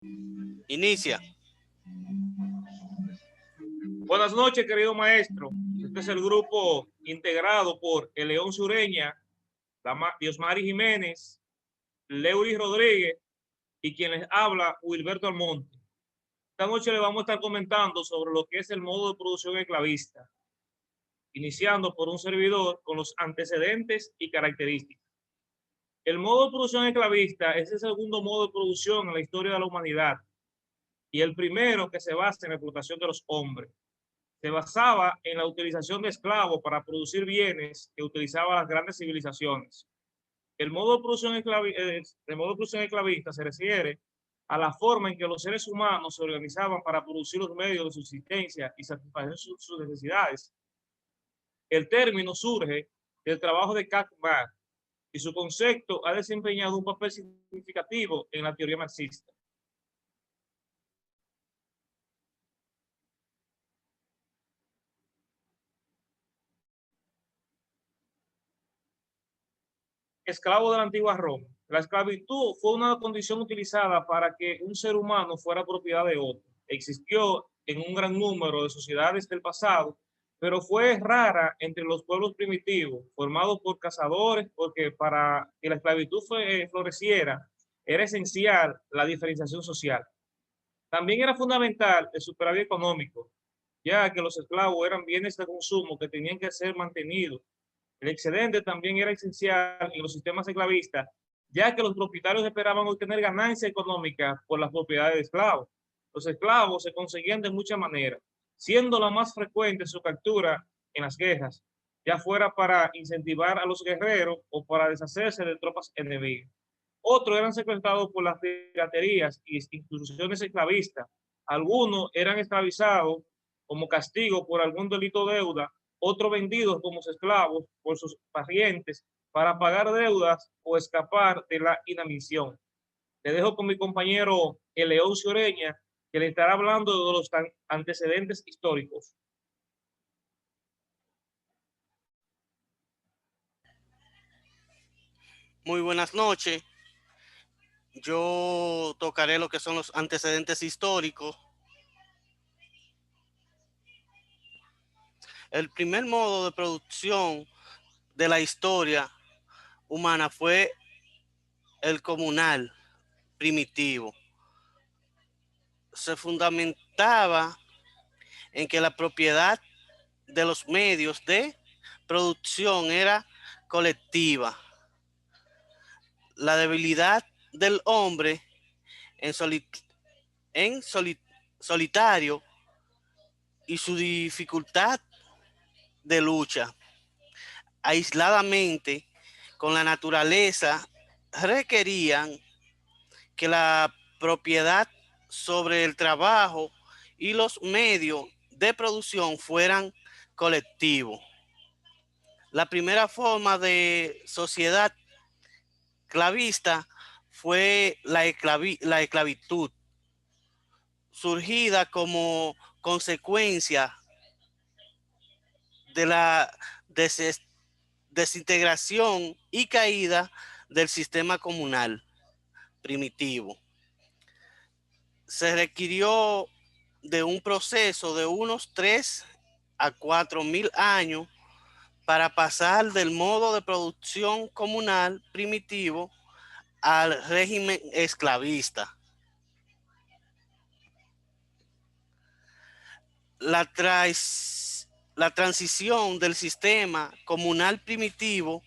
Inicia. Buenas noches, querido maestro. Este es el grupo integrado por el León Sureña, Diosmari Jiménez, Leury Rodríguez y quien les habla, Wilberto Almonte. Esta noche le vamos a estar comentando sobre lo que es el modo de producción esclavista, iniciando por un servidor con los antecedentes y características. El modo de producción esclavista es el segundo modo de producción en la historia de la humanidad y el primero que se basa en la explotación de los hombres. Se basaba en la utilización de esclavos para producir bienes que utilizaban las grandes civilizaciones. El modo de producción esclavista se refiere a la forma en que los seres humanos se organizaban para producir los medios de subsistencia y satisfacer sus necesidades. El término surge del trabajo de Karl Marx y su concepto ha desempeñado un papel significativo en la teoría marxista. Esclavo de la antigua Roma. La esclavitud fue una condición utilizada para que un ser humano fuera propiedad de otro. Existió en un gran número de sociedades del pasado, pero fue rara entre los pueblos primitivos, formados por cazadores, porque para que la esclavitud floreciera, era esencial la diferenciación social. También era fundamental el superávit económico, ya que los esclavos eran bienes de consumo que tenían que ser mantenidos. El excedente también era esencial en los sistemas esclavistas, ya que los propietarios esperaban obtener ganancia económica por las propiedades de esclavos. Los esclavos se conseguían de muchas maneras, siendo la más frecuente su captura en las guerras, ya fuera para incentivar a los guerreros o para deshacerse de tropas enemigas. Otros eran secuestrados por las piraterías y instituciones esclavistas. Algunos eran esclavizados como castigo por algún delito de deuda, otros vendidos como esclavos por sus parientes para pagar deudas o escapar de la inanición. Le dejo con mi compañero el León Oreña, que le estará hablando de los antecedentes históricos. Muy buenas noches. Yo tocaré lo que son los antecedentes históricos. El primer modo de producción de la historia humana fue el comunal primitivo. Se fundamentaba en que la propiedad de los medios de producción era colectiva. La debilidad del hombre en, solitario y su dificultad de lucha aisladamente con la naturaleza requerían que la propiedad sobre el trabajo y los medios de producción fueran colectivos. La primera forma de sociedad clavista fue la esclavitud, surgida como consecuencia de la desintegración y caída del sistema comunal primitivo. Se requirió de un proceso de unos 3 a 4.000 años para pasar del modo de producción comunal primitivo al régimen esclavista. La, la transición del sistema comunal primitivo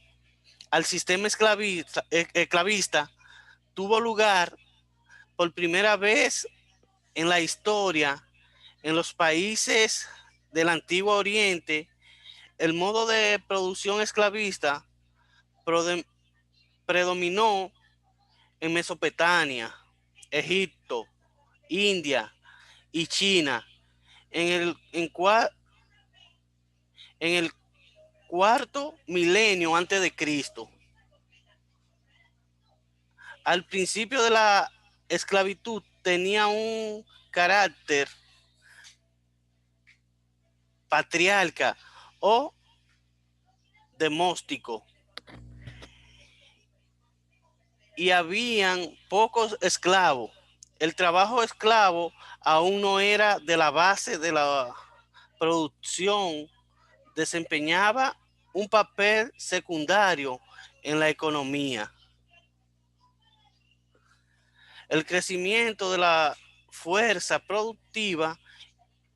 al sistema esclavista tuvo lugar por primera vez en la historia en los países del Antiguo Oriente. El modo de producción esclavista predominó en Mesopotamia, Egipto, India y China en el cuarto milenio antes de Cristo. Al principio de la esclavitud tenía un carácter patriarca o demóstico y habían pocos esclavos. el trabajo esclavo aún no era de la base de la producción, desempeñaba un papel secundario en la economía. El crecimiento de la fuerza productiva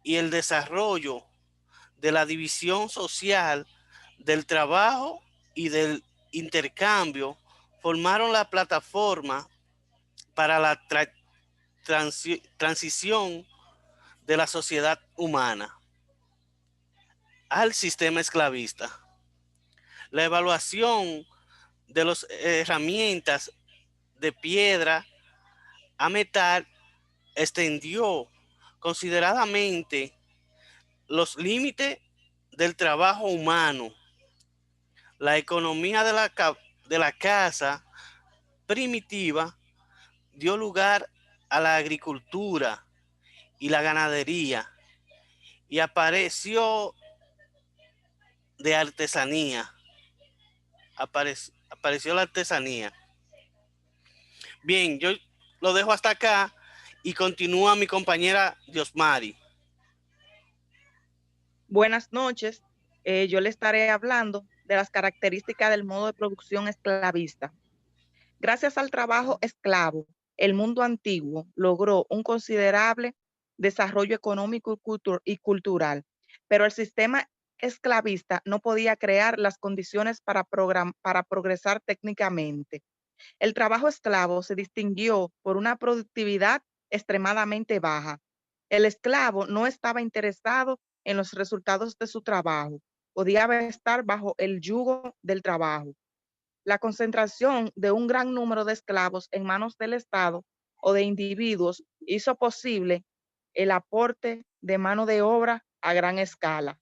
y el desarrollo de la división social del trabajo y del intercambio formaron la plataforma para la transición de la sociedad humana al sistema esclavista. La evaluación de las herramientas de piedra a metal extendió consideradamente los límites del trabajo humano. La economía de la casa primitiva dio lugar a la agricultura y la ganadería y apareció de artesanía. Apareció la artesanía. Bien, yo lo dejo hasta acá y continúa mi compañera Diosmari. Buenas noches. Yo le estaré hablando de las características del modo de producción esclavista. Gracias al trabajo esclavo, el mundo antiguo logró un considerable desarrollo económico y cultural, pero el sistema esclavista no podía crear las condiciones para progresar técnicamente. El trabajo esclavo se distinguió por una productividad extremadamente baja. El esclavo no estaba interesado en los resultados de su trabajo, podía estar bajo el yugo del trabajo. La concentración de un gran número de esclavos en manos del Estado o de individuos hizo posible el aporte de mano de obra a gran escala.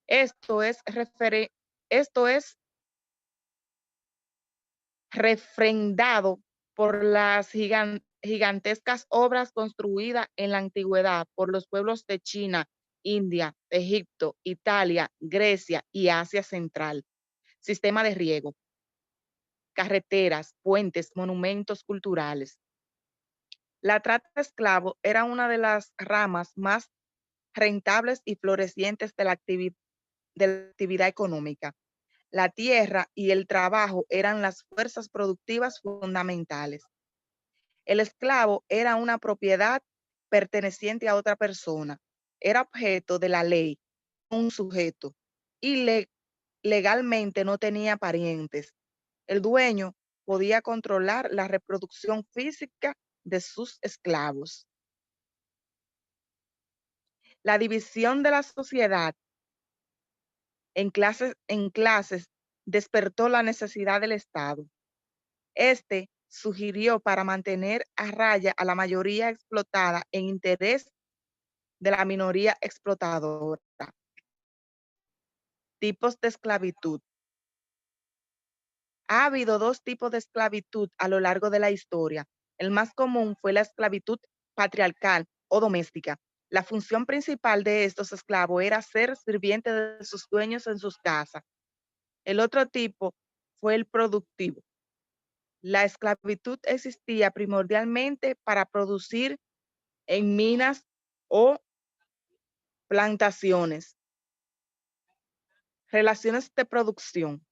Esto es refrendado por las gigantescas obras construidas en la antigüedad por los pueblos de China, India, Egipto, Italia, Grecia y Asia Central. Sistema de riego, carreteras, puentes, monumentos culturales. La trata de esclavos era una de las ramas más rentables y florecientes de la actividad económica. La tierra y el trabajo eran las fuerzas productivas fundamentales. El esclavo era una propiedad perteneciente a otra persona. Era objeto de la ley, un sujeto, y legalmente no tenía parientes. El dueño podía controlar la reproducción física de sus esclavos. La división de la sociedad en clases despertó la necesidad del Estado. Este sugirió para mantener a raya a la mayoría explotada en interés de la minoría explotadora. Tipos de esclavitud. Ha habido dos tipos de esclavitud a lo largo de la historia. El más común fue la esclavitud patriarcal o doméstica. La función principal de estos esclavos era ser sirvientes de sus dueños en sus casas. El otro tipo fue el productivo. La esclavitud existía primordialmente para producir en minas o plantaciones. Relaciones de producción.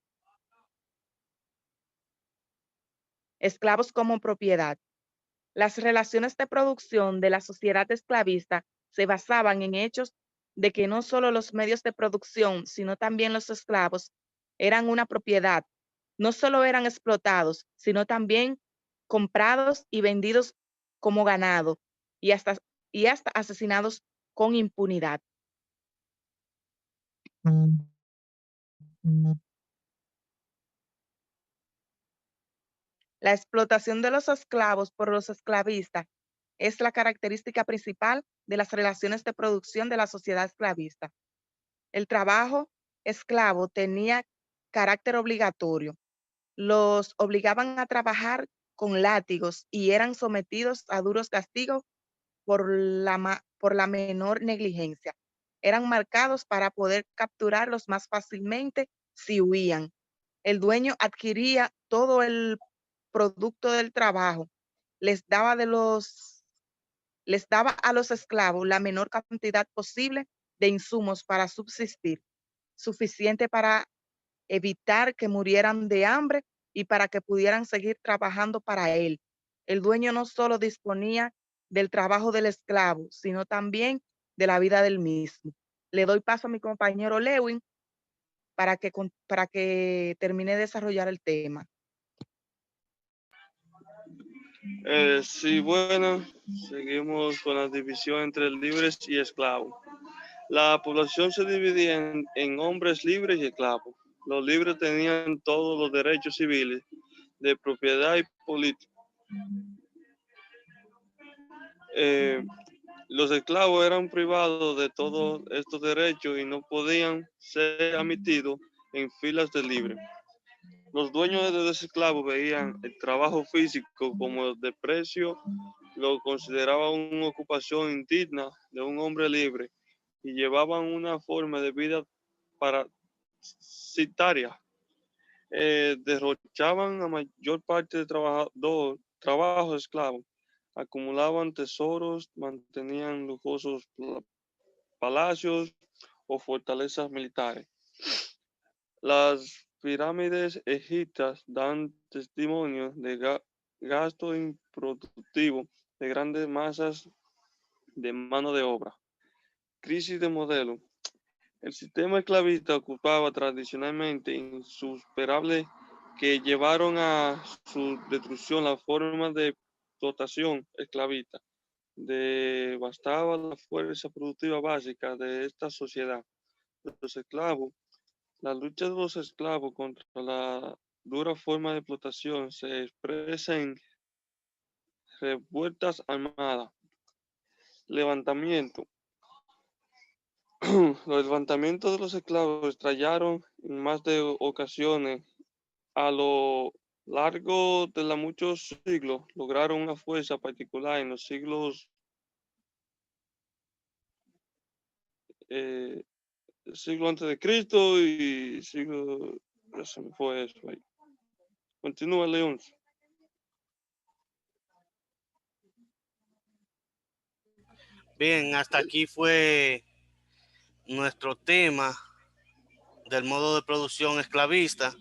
Esclavos como propiedad. Las relaciones de producción de la sociedad esclavista se basaban en hechos de que no solo los medios de producción, sino también los esclavos eran una propiedad. No solo eran explotados, sino también comprados y vendidos como ganado y hasta asesinados con impunidad. La explotación de los esclavos por los esclavistas es la característica principal de las relaciones de producción de la sociedad esclavista. El trabajo esclavo tenía carácter obligatorio. Los obligaban a trabajar con látigos y eran sometidos a duros castigos por la menor negligencia. Eran marcados para poder capturarlos más fácilmente si huían. El dueño adquiría todo el producto del trabajo les daba a los esclavos la menor cantidad posible de insumos para subsistir, suficiente para evitar que murieran de hambre y para que pudieran seguir trabajando para él. El dueño no solo disponía del trabajo del esclavo, sino también de la vida del mismo. Le doy paso a mi compañero Lewin para que termine de desarrollar el tema. Sí, bueno, seguimos con la división entre libres y esclavos. La población se dividía en hombres libres y esclavos. Los libres tenían todos los derechos civiles, de propiedad y políticos. Los esclavos eran privados de todos estos derechos y no podían ser admitidos en filas de libres. Los dueños de los esclavos veían el trabajo físico como desprecio, lo consideraban una ocupación indigna de un hombre libre y llevaban una forma de vida parasitaria. Derrochaban la mayor parte de trabajo esclavo, acumulaban tesoros, mantenían lujosos palacios o fortalezas militares. Las pirámides egipcias dan testimonio de gasto improductivo de grandes masas de mano de obra. Crisis de modelo. El sistema esclavista ocupaba tradicionalmente insuperables que llevaron a su destrucción la forma de explotación esclavista. Devastaba la fuerza productiva básica de esta sociedad. Los esclavos. La lucha de los esclavos contra la dura forma de explotación se expresa en revueltas armadas, levantamiento. Los levantamientos de los esclavos estrellaron en más de ocasiones a lo largo de los muchos siglos. Lograron una fuerza particular en los siglo antes de Cristo y siglo, ya se me fue eso ahí. Continúa, León. Bien, hasta aquí fue nuestro tema del modo de producción esclavista.